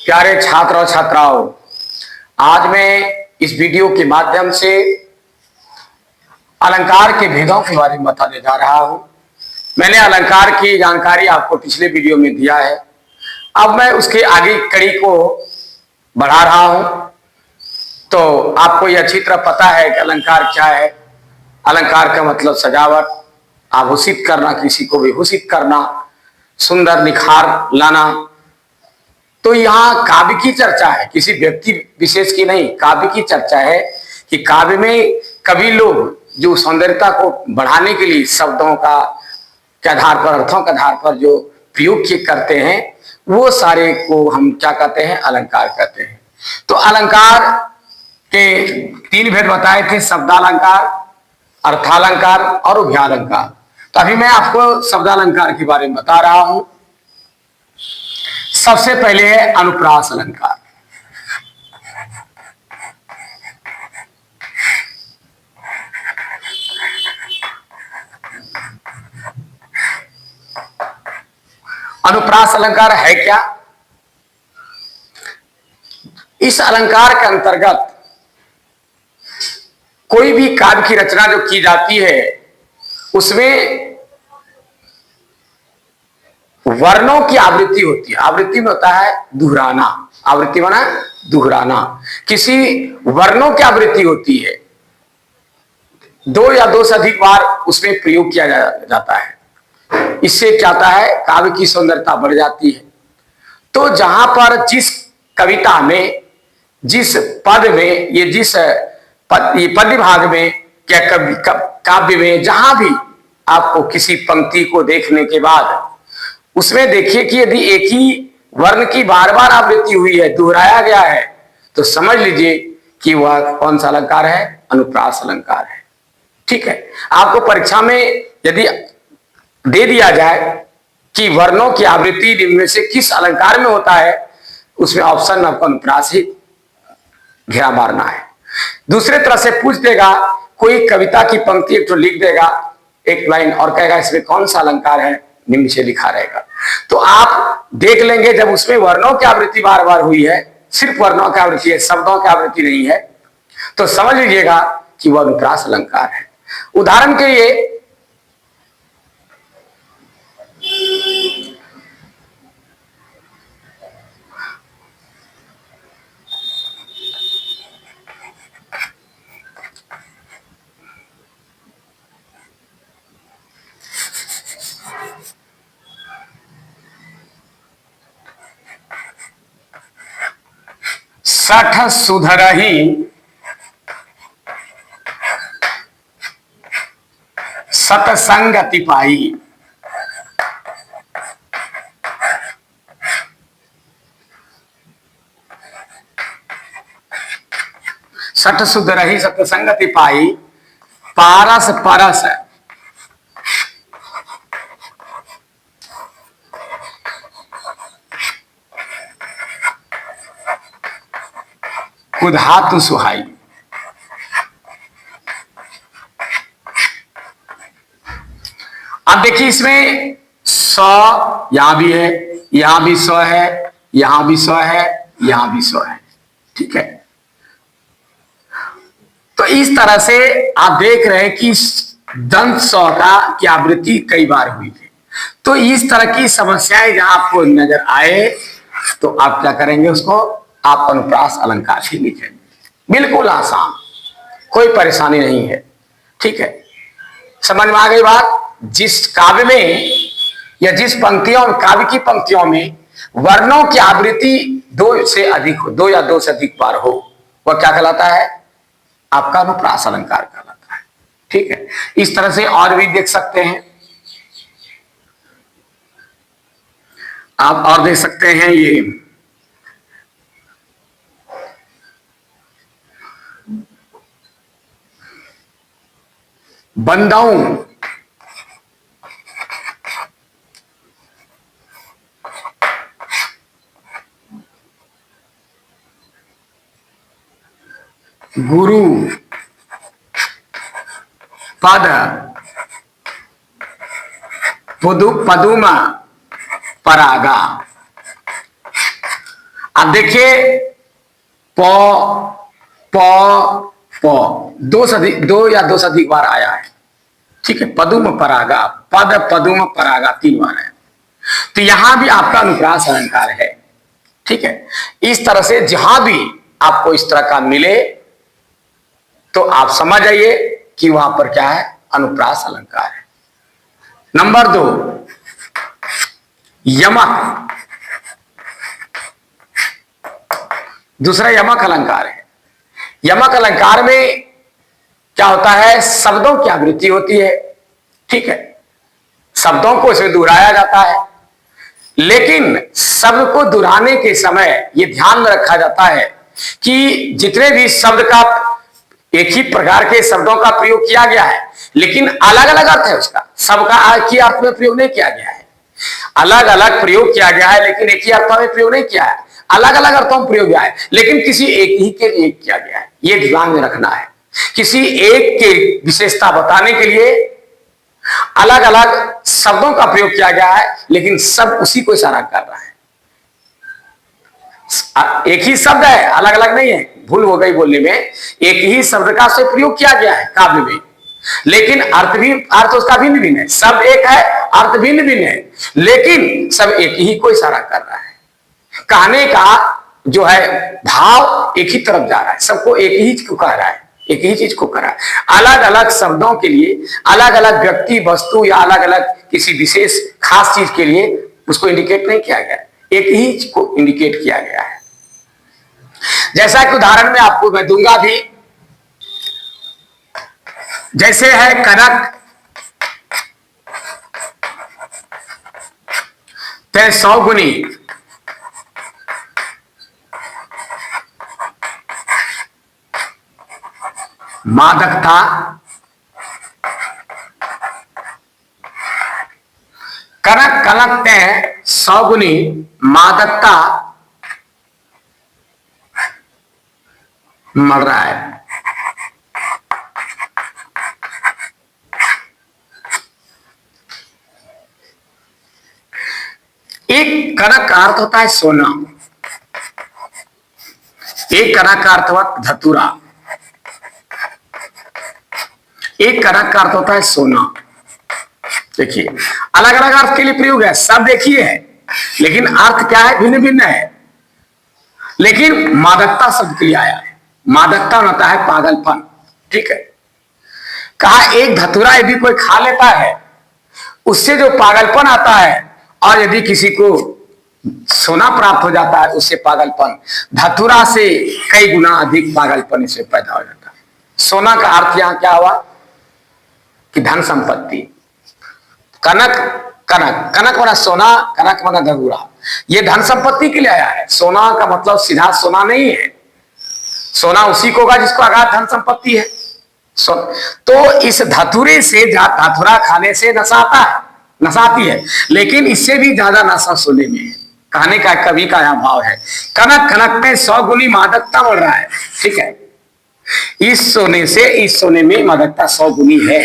प्यारे छात्र और छात्राओं, आज मैं इस वीडियो के माध्यम से अलंकार के भेदों के बारे में बताने जा रहा हूं। मैंने अलंकार की जानकारी आपको पिछले वीडियो में दिया है। अब मैं उसके आगे कड़ी को बढ़ा रहा हूं। तो आपको यह अच्छी तरह पता है कि अलंकार क्या है। अलंकार का मतलब सजावट, आभूषित करना, किसी को विभूषित करना, सुंदर निखार लाना। तो यहाँ काव्य की चर्चा है, किसी व्यक्ति विशेष की नहीं। काव्य की चर्चा है कि काव्य में कवि लोग जो सौंदर्यता को बढ़ाने के लिए शब्दों का के आधार पर, अर्थों के आधार पर जो प्रयोग करते हैं, वो सारे को हम क्या कहते हैं? अलंकार कहते हैं। तो अलंकार के तीन भेद बताए थे: शब्दालंकार, अर्थालंकार और उभयालंकार। तो अभी मैं आपको शब्दालंकार के बारे में बता रहा हूं। सबसे पहले है अनुप्रास अलंकार। अनुप्रास अलंकार है क्या? इस अलंकार के अंतर्गत कोई भी काव्य की रचना जो की जाती है, उसमें वर्णों की आवृत्ति होती है। आवृत्ति में होता है दोहराना। आवृत्ति माना दोहराना। किसी वर्णों की आवृत्ति होती है, दो या दो से अधिक बार उसमें प्रयोग किया जाता है। इससे क्या होता है? काव्य की सौंदर्यता बढ़ जाती है। तो जहां पर जिस कविता में, जिस पद में, ये पद्य भाग में, क्या काव्य में, जहां भी आपको किसी पंक्ति को देखने के बाद उसमें देखिए कि यदि एक ही वर्ण की बार बार आवृत्ति हुई है, दोहराया गया है, तो समझ लीजिए कि वह कौन सा अलंकार है? अनुप्रास अलंकार है। ठीक है। आपको परीक्षा में यदि दे दिया जाए कि वर्णों की आवृत्ति इनमें से किस अलंकार में होता है, उसमें ऑप्शन आपको अनुप्रास ही घेरा मारना है। दूसरे तरह से पूछ देगा, कोई कविता की पंक्ति एक तो लिख देगा, एक लाइन, और कहेगा इसमें कौन सा अलंकार है, निम्न से लिखा रहेगा। तो आप देख लेंगे जब उसमें वर्णों की आवृत्ति बार बार हुई है, सिर्फ वर्णों की आवृत्ति है, शब्दों की आवृत्ति नहीं है, तो समझ लीजिएगा कि वह अनुप्रास अलंकार है। उदाहरण के लिए सठ सुधरही सतसंगति पाई। सठ सुधरही सतसंगति पाई, पारस परस कुधातु सुहाई। अब देखिए, इसमें स यहां भी है, यहां भी स है, यहां भी स है, यहां भी स है। ठीक है। तो इस तरह से आप देख रहे हैं कि दंत स का की आवृत्ति कई बार हुई थी। तो इस तरह की समस्याएं जहां आपको नजर आए, तो आप क्या करेंगे? उसको आप अनुप्रास अलंकार ही लिखेंगे। बिल्कुल आसान, कोई परेशानी नहीं है। ठीक है। समझ में आ गई बात? जिस काव्य में या जिस पंक्तियों, काव्य की पंक्तियों में वर्णों की आवृत्ति दो से अधिक हो, दो या दो से अधिक बार हो, वह क्या कहलाता है? आपका अनुप्रास अलंकार कहलाता है। ठीक है। इस तरह से और भी देख सकते हैं आप, और देख सकते हैं ये बंदाऊं, गुरु, पद, पदुम, परागा। अब देखिए प प प दो या दो से अधिक बार आया है, ठीक है। पदुम परागा, पद पदुम परागा 3 बार है, तो यहां भी आपका अनुप्रास अलंकार है, ठीक है। इस तरह से जहां भी आपको इस तरह का मिले तो आप समझ जाइए कि वहां पर क्या है, अनुप्रास अलंकार है। नंबर 2 यमक, दूसरा यमक अलंकार है। यमक अलंकार में क्या होता है, शब्दों की आवृत्ति होती है, ठीक है। शब्दों को इसमें दोहराया जाता है, लेकिन शब्द को दोहराने के समय यह ध्यान में रखा जाता है कि जितने भी शब्द का एक ही प्रकार के शब्दों का प्रयोग किया गया है, लेकिन अलग अलग अर्थ है उसका, सबका एक ही अर्थ में प्रयोग नहीं किया गया है, अलग अलग प्रयोग किया गया है, लेकिन एक ही अर्थ में प्रयोग नहीं किया है, अलग अलग अर्थों में प्रयोग किया है, लेकिन किसी एक ही के लिए किया गया है। यह ध्यान में रखना है, किसी एक के विशेषता बताने के लिए अलग अलग शब्दों का प्रयोग किया गया है, लेकिन सब उसी को इशारा कर रहा है। एक ही शब्द है, अलग अलग नहीं है, भूल हो गई बोलने में, एक ही शब्द का से प्रयोग किया गया है काव्य में, लेकिन अर्थ उसका भिन्न भिन्न है। शब्द एक है, अर्थ भिन्न भिन्न है, लेकिन सब एक ही को इशारा कर रहा है। कहने का जो है भाव एक ही तरफ जा रहा है, सबको एक ही चीज को कह रहा है, एक ही चीज को कह रहा है। अलग अलग शब्दों के लिए, अलग अलग व्यक्ति वस्तु या अलग अलग किसी विशेष खास चीज के लिए उसको इंडिकेट नहीं किया गया, एक ही चीज को इंडिकेट किया गया है। जैसा कि उदाहरण में आपको मैं दूंगा भी, जैसे है कनक ते 100 गुनी, मादकता कनक कनक ते 100 गुनी मादकता मर रहा है। एक कनक का अर्थ होता है सोना, एक कनक का अर्थ हुआ धतूरा, एक कनक का अर्थ होता है सोना। देखिए अलग अलग अर्थ के लिए प्रयोग है, सब देखिए है, लेकिन अर्थ क्या है, भिन्न भिन्न है। लेकिन मादकता शब्द के लिए आया है, मादकता होता है पागलपन, ठीक है। कहा एक धतूरा यदि कोई खा लेता है, उससे जो पागलपन आता है, और यदि किसी को सोना प्राप्त हो जाता है उससे पागलपन, धतूरा से कई गुना अधिक पागलपन इससे पैदा हो जाता है। सोना का अर्थ यहां क्या हुआ कि धन संपत्ति। कनक कनक कनक बना सोना, कनक बना धतूरा, यह धन संपत्ति के लिए आया है। सोना का मतलब सीधा सोना नहीं है, सोना उसी को होगा जिसको अगाध धन संपत्ति है। तो इस धतूरे से, धतूरा खाने से नशा आता है, नशा आती है, लेकिन इससे भी ज्यादा नशा सोने में है। कहने का कवि का यह भाव है, कनक कनक में 100 गुनी मादकता बढ़ रहा है, ठीक है। इस सोने से इस सोने में मादकता 100 गुनी है,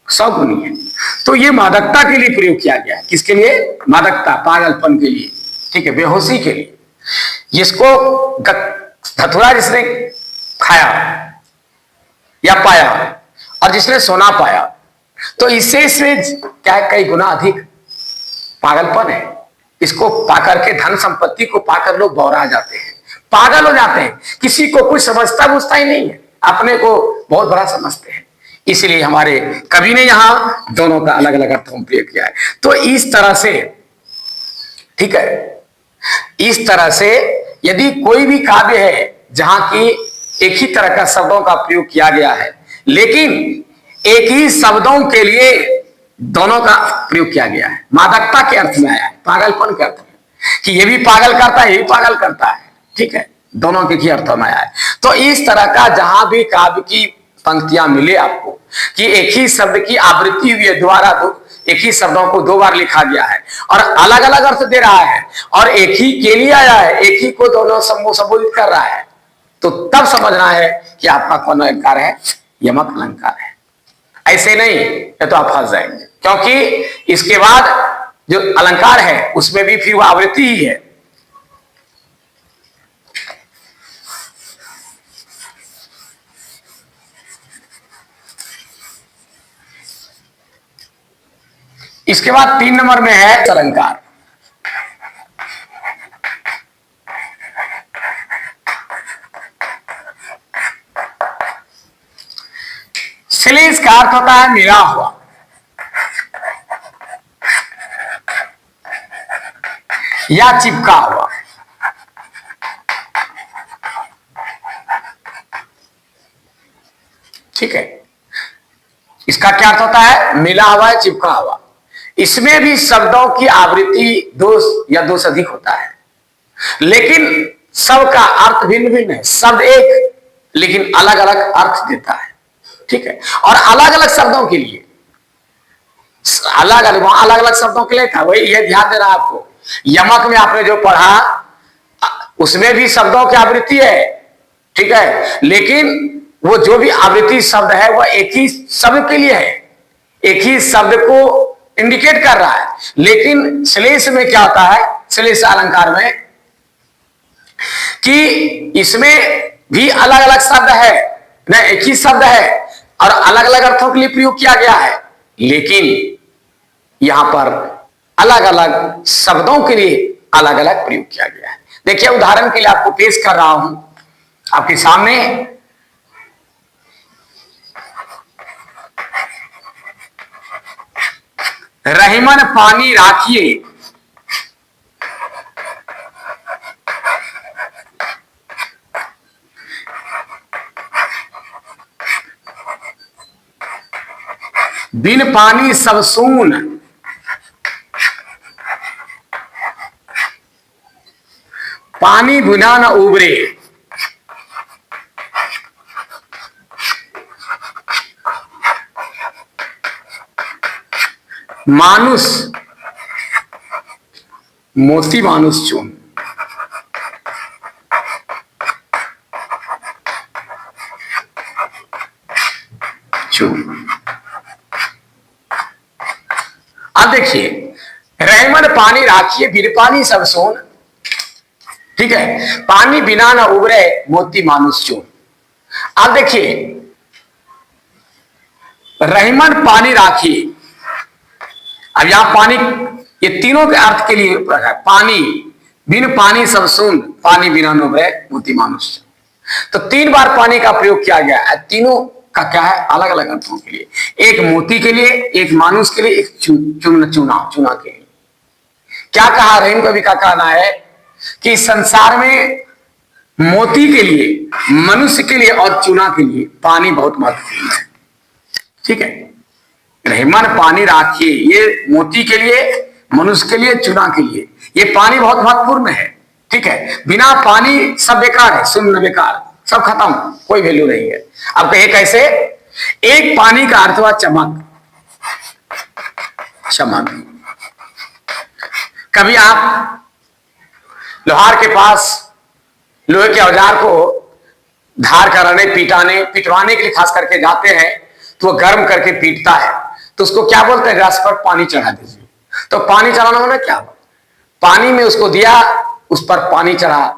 100 गुनी है। तो ये मादकता के लिए प्रयोग किया गया है, किसके लिए, मादकता पागलपन के लिए, ठीक है, बेहोशी के लिए। जिसको धतूरा जिसने खाया या पाया और जिसने सोना पाया, तो इससे क्या है, कई गुना अधिक पागलपन है। इसको पाकर के, धन संपत्ति को पाकर लोग बौरा जाते हैं, पागल हो जाते हैं, किसी को कुछ समझता बुझता ही नहीं है, अपने को बहुत बड़ा समझते हैं। इसलिए हमारे कवि ने यहां दोनों का अलग अलग अर्थों में प्रयोग किया है। तो इस तरह से, ठीक है, इस तरह से यदि कोई भी काव्य है जहां की एक ही तरह का शब्दों का प्रयोग किया गया है, लेकिन एक ही शब्दों के लिए दोनों का प्रयोग किया गया है, मादकता के अर्थ में आया है, पागलपन के अर्थ में, कि ये भी पागल करता है, ये भी पागल करता है, ठीक है, दोनों के ही अर्थों में आया है। तो इस तरह का जहां भी काव्य की पंक्तियां मिले आपको कि एक ही शब्द की आवृत्ति हुई है, द्वारा एक ही शब्दों को 2 बार लिखा गया है और अलग अलग अर्थ दे रहा है, और एक ही के लिए आया है, एक ही को दोनों संबोधित कर रहा है, तो तब समझना है कि आपका कौन अलंकार है, यमक अलंकार है। ऐसे नहीं ये तो आप फंस जाएंगे, क्योंकि इसके बाद जो अलंकार है उसमें भी फिर वो आवृत्ति ही है, इसके बाद 3 नंबर में है अलंकार। श्लेष का अर्थ होता है मिला हुआ, या चिपका हुआ। ठीक है, इसका क्या अर्थ होता है? मिला हुआ है, चिपका हुआ। इसमें भी शब्दों की आवृत्ति 2 या 2 से अधिक होता है, लेकिन सबका अर्थ भिन्न भिन्न है। शब्द एक, लेकिन अलग अलग अर्थ देता है। ठीक है, और अलग अलग शब्दों के लिए अलग अलग शब्दों के लिए था, वही ये ध्यान देना आपको। यमक में आपने जो पढ़ा उसमें भी शब्दों की आवृत्ति है, ठीक है, लेकिन वो जो भी आवृत्ति शब्द है वह एक ही शब्द के लिए है, एक ही शब्द को इंडिकेट कर रहा है। लेकिन श्लेष में क्या होता है, श्लेष अलंकार में, कि इसमें भी अलग अलग शब्द है, न एक ही शब्द है और अलग अलग अर्थों के लिए प्रयोग किया गया है, लेकिन यहां पर अलग अलग शब्दों के लिए अलग अलग प्रयोग किया गया है। देखिए, उदाहरण के लिए आपको पेश कर रहा हूं आपके सामने। रहीमन पानी राखिए, बिन पानी सब सून, पानी बिना न उबरे, मानुष मोती मानुष चून। अब देखिए, रहमन पानी राखिए, बिन पानी सब सोन। ठीक है, पानी बिना न उबरे, मोती मानुष चून। अब देखिए, रहमन पानी राखिए, अब यहां पानी, ये तीनों के अर्थ के लिए है। पानी, बिन पानी सब सुन, पानी बिना न उबरे, मोती मानुष। तो 3 बार पानी का प्रयोग किया गया है। तीनों का क्या है? अलग अलग अर्थों के लिए, एक मोती के लिए, एक मानुष के लिए, एक चूना के लिए। क्या कहा रहीम कवि का कहना है कि संसार में मोती के लिए, मनुष्य के लिए और चूना के लिए पानी बहुत महत्वपूर्ण है। ठीक है, रहमन पानी राखिए, ये मोती के लिए, मनुष्य के लिए, चूना के लिए, ये पानी बहुत महत्वपूर्ण है। ठीक है, बिना पानी सब बेकार है, शून्य बेकार, सब खत्म, कोई वैल्यू नहीं है। अब कहिए कैसे? एक पानी का अर्थ हुआ चमक, चमक। कभी आप लोहार के पास लोहे के औजार को धार कराने, पिटवाने के लिए खास करके जाते हैं, तो वो गर्म करके पीटता है, तो उसको क्या बोलते हैं? रस पर पानी चढ़ा दीजिए। तो पानी चढ़ाना होना क्या? पानी में उसको दिया, उस पर पानी चढ़ा।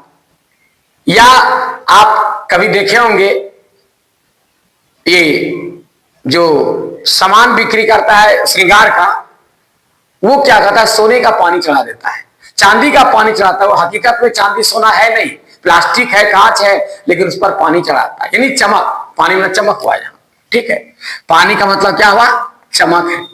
या आप कभी देखे होंगे, ये जो सामान बिक्री करता है श्रृंगार का, वो क्या करता है? सोने का पानी चढ़ा देता है, चांदी का पानी चढ़ाता है। वो हकीकत में चांदी सोना है नहीं, प्लास्टिक है, कांच है, लेकिन उस पर पानी चढ़ाता है, यानी चमक, पानी में चमक हुआ यहाँ। ठीक है, पानी का मतलब क्या हुआ? चमक है।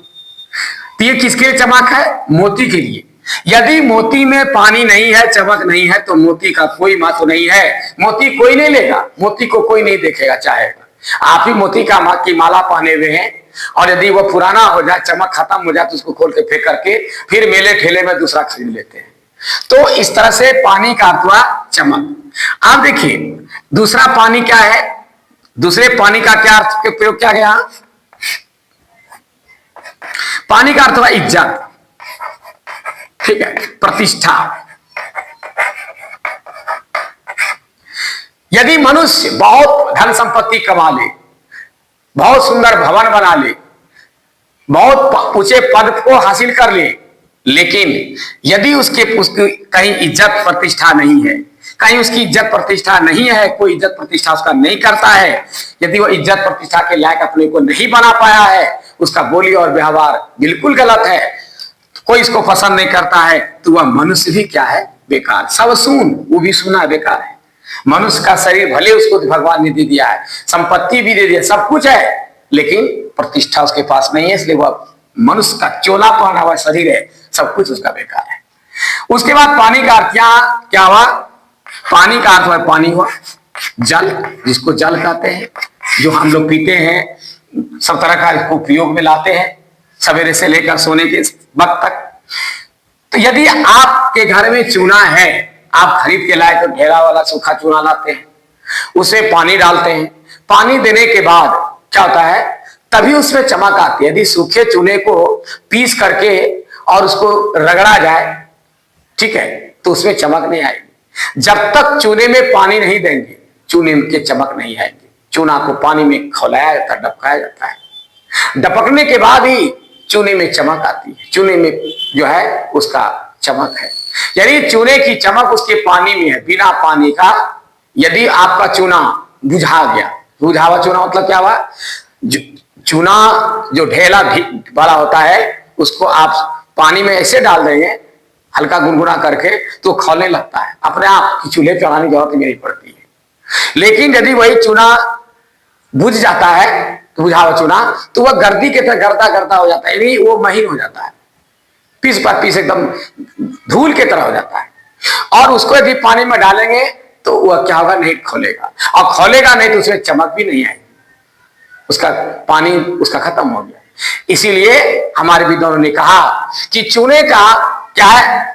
तो ये किसके लिए चमक है? मोती के लिए। यदि मोती में पानी नहीं है, चमक नहीं है, तो मोती का कोई महत्व नहीं है। मोती कोई नहीं लेगा, मोती को कोई नहीं देखेगा, चाहेगा। आप ही मोती की माला पहने हुए हैं, और यदि वो पुराना हो जाए, चमक खत्म हो जाए, तो उसको खोल के फेंक करके फिर मेले ठेले में दूसरा खरीद लेते हैं। तो इस तरह से पानी का अर्थ हुआ चमक। आप देखिए, दूसरा पानी क्या है? दूसरे पानी का क्या अर्थ के प्रयोग किया गया? पानी का अर्थ हुआ इज्जत, ठीक है, प्रतिष्ठा। यदि मनुष्य बहुत धन संपत्ति कमा ले, बहुत सुंदर भवन बना ले, बहुत ऊंचे पद को हासिल कर ले, लेकिन यदि उसकी कहीं इज्जत प्रतिष्ठा नहीं है, कहीं उसकी इज्जत प्रतिष्ठा नहीं है, कोई इज्जत प्रतिष्ठा उसका नहीं करता है, यदि वो इज्जत प्रतिष्ठा के लायक अपने को नहीं बना पाया है, उसका बोली और व्यवहार बिल्कुल गलत है, कोई इसको पसंद नहीं करता है, तो वह मनुष्य भी क्या है, बेकार। सब सुन, वो भी सुना बेकार है। मनुष्य का शरीर भले उसको भगवान ने दे दिया है, संपत्ति भी दे दिया, सब कुछ है, लेकिन प्रतिष्ठा उसके पास नहीं है, इसलिए वह मनुष्य का चोला पहना हुआ शरीर है, सब कुछ उसका बेकार है। उसके बाद पानी का अर्थ क्या हुआ? पानी का अर्थ हुआ, पानी हुआ जल, जिसको जल कहते हैं, जो हम लोग पीते हैं, सब तरह का इसको उपयोग में लाते हैं, सवेरे से लेकर सोने के वक्त तक। तो यदि आपके घर में चूना है, आप खरीद के लाए तो ढेरा वाला सूखा चूना लाते हैं, उसमें पानी डालते हैं, पानी देने के बाद क्या होता है, तभी उसमें चमक आती है। यदि सूखे चूने को पीस करके और उसको रगड़ा जाए, ठीक है, तो उसमें चमक नहीं आएगी। जब तक चूने में पानी नहीं देंगे, चूने के चमक नहीं आएंगे। चूना को पानी में खौलाया जाता है, डबकाया जाता है, डपकने के बाद ही चूने में चमक आती है, चूने में जो है उसका चमक है। यानी चूने की चमक उसके पानी में है। बिना पानी का यदि आपका चूना बुझा गया, बुझा हुआ चूना मतलब क्या हुआ, चूना जो ढेला बड़ा होता है, उसको आप पानी में ऐसे डाल देंगे हल्का गुनगुना करके, तो खौलने लगता है, अपने आप की चूल्हे चढ़ाने की जरूरत नहीं पड़ती है। लेकिन यदि वही चूना बुझ जाता है, तो बुझा हुआ चूना, तो वह गर्दी के तरह गर्दा गर्दा हो जाता है, वो महीन हो जाता है, पीस पर पीस एकदम धूल के तरह हो जाता है। और उसको यदि पानी में डालेंगे तो वह क्या होगा, नहीं खोलेगा, और खोलेगा नहीं तो उसमें चमक भी नहीं आएगी, उसका पानी उसका खत्म हो गया। इसीलिए हमारे विद्वानों ने कहा कि चूने का क्या है,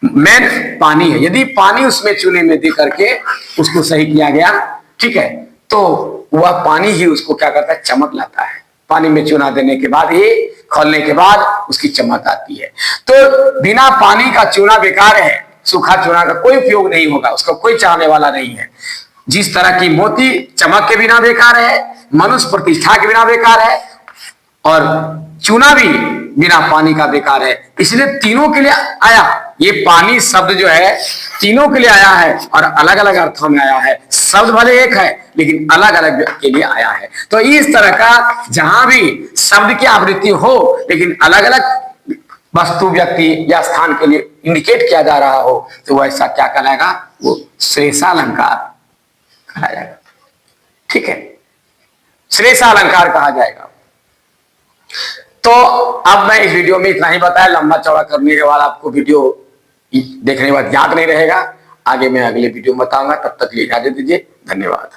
मेन पानी है। यदि पानी उसमें चूने में दे करके उसको सही किया गया, ठीक है, तो वह पानी ही उसको क्या करता है, चमक लाता है। पानी में चूना देने के बाद ही, खोलने के बाद उसकी चमक आती है। तो बिना पानी का चूना बेकार है, सूखा चूना का कोई उपयोग नहीं होगा, उसका कोई चाहने वाला नहीं है। जिस तरह की मोती चमक के बिना बेकार है, मनुष्य प्रतिष्ठा के बिना बेकार है, और चूना भी बिना पानी का बेकार है। इसलिए तीनों के लिए आया, ये पानी शब्द जो है तीनों के लिए आया है, और अलग अलग अर्थों में आया है। शब्द भले एक है, लेकिन अलग अलग के लिए आया है। तो इस तरह का जहां भी शब्द की आवृत्ति हो, लेकिन अलग अलग वस्तु, व्यक्ति या स्थान के लिए इंडिकेट किया जा रहा हो, तो वैसा क्या कहलाएगा, वो श्रेषालंकार कहा जाएगा। ठीक है, श्रेषालंकार कहा जाएगा। तो अब मैं इस वीडियो में इतना ही बताया, लंबा चौड़ा करने के बाद आपको वीडियो देखने के बाद याद नहीं रहेगा। आगे मैं अगले वीडियो में बताऊंगा, तब तक के लिए इजाजत दीजिए, धन्यवाद।